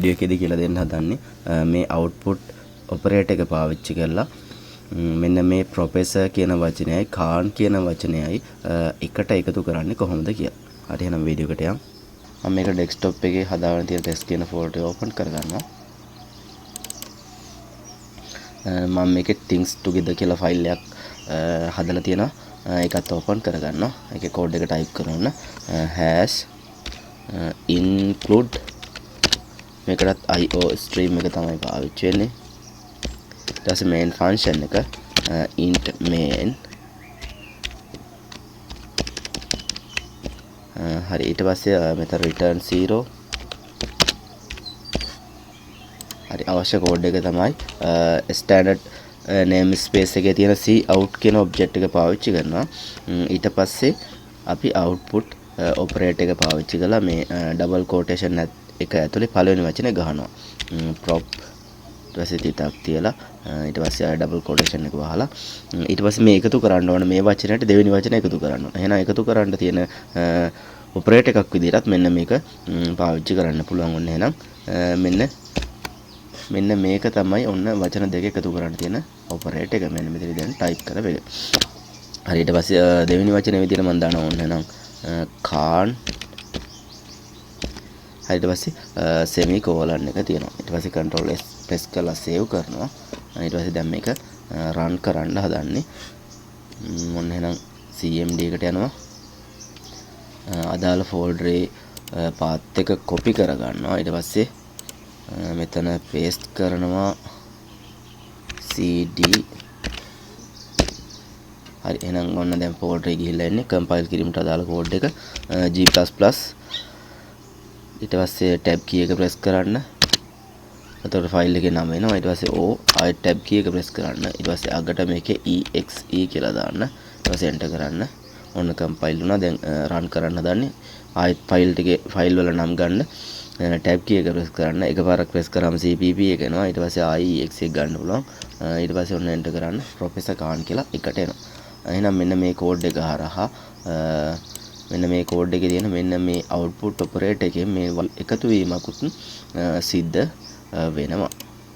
Video එකේදී කියලා දෙන්න හදන්නේ මේ output operator එක පාවිච්චි කරලා මෙන්න මේ professor කියන වචනයයි Khan කියන වචනයයි එකට එකතු කරන්නේ කොහොමද කියලා. හරි එහෙනම් වීඩියෝ එකට යමු. මම මේක desktop එකේ හදාගෙන තියෙන test කියන folder එක open කරගන්නවා. මම මේකේ things together කියලා file එකක් හදලා තියෙනවා. ඒකත් open කරගන්නවා. ඒකේ code එක type කරනවා. #include මේකටත් IO stream එක තමයි පාවිච්චි වෙන්නේ. ඊට පස්සේ main function එක int main හරි ඊට පස්සේ මෙතන return 0 හරි අවශ්‍ය කෝඩ් එක තමයි standard namespace එකේ තියෙන cout කියන object එක පාවිච්චි කරනවා. ඊට පස්සේ අපි output operator එක පාවිච්චි කරලා මේ double quotation එක ඇතුලේ පළවෙනි වචනේ ගහනවා. prop ඊට පස්සේ තිතක් තියලා ඊට පස්සේ double quotation එක වහලා ඊට පස්සේ මේ එකතු කරන්න ඕන මේ වචනයට දෙවෙනි වචන එකතු කරන්න ඕන. එහෙනම් එකතු කරන්න තියෙන operator එකක් විදිහටත් මෙන්න මේක පාවිච්චි කරන්න පුළුවන්. ඔන්න එහෙනම් මෙන්න මේක තමයි ඔන්න වචන දෙක එකතු කරන්න තියෙන operator එක. මෙන්න මෙතන දැන් type කරලා හරි ඊට පස්සේ දෙවෙනි වචනේ විදිහට මම දානවා ඕන එහෙනම් Khan හරි ඊට පස්සේ semicolon එක තියෙනවා. ඊට පස්සේ control S press කරලා save කරනවා. ඊට පස්සේ දැන් මේක run කරන්න හදන්නේ. මොන්න එහෙනම් cmd එකට යනවා. අදාළ folder path එක copy කරගන්නවා. ඊට පස්සේ මෙතන paste කරනවා cd හරි එහෙනම් ඔන්න දැන් folder එක ගිහිල්ලා ඉන්නේ compile කිරීමට අදාළ code එක g++ ඊට පස්සේ tab key එක press කරන්න. එතකොට file එකේ නම එනවා. ඊට පස්සේ o ආයෙත් tab key එක press කරන්න. ඊට පස්සේ අගට මේකේ exe කියලා දාන්න. ඊට පස්සේ enter කරන්න. ඔන්න compile වුණා. දැන් run කරන්න හදන්නේ. ආයෙත් file වල නම් ගන්න. tab key එක press කරන්න. එකපාරක් press කරාම cpp එක එනවා. ඊට පස්සේ ආයෙ exe එක ගන්න පුළුවන්. ඊට පස්සේ ඔන්න enter කරන්න. professor Khan කියලා එකට එනවා. එහෙනම් මෙන්න මේ code එක හරහා මෙන්න මේ code එකේ තියෙන මෙන්න මේ output operator එකේ මේ එකතු වීමකුත් සිද්ධ වෙනවා.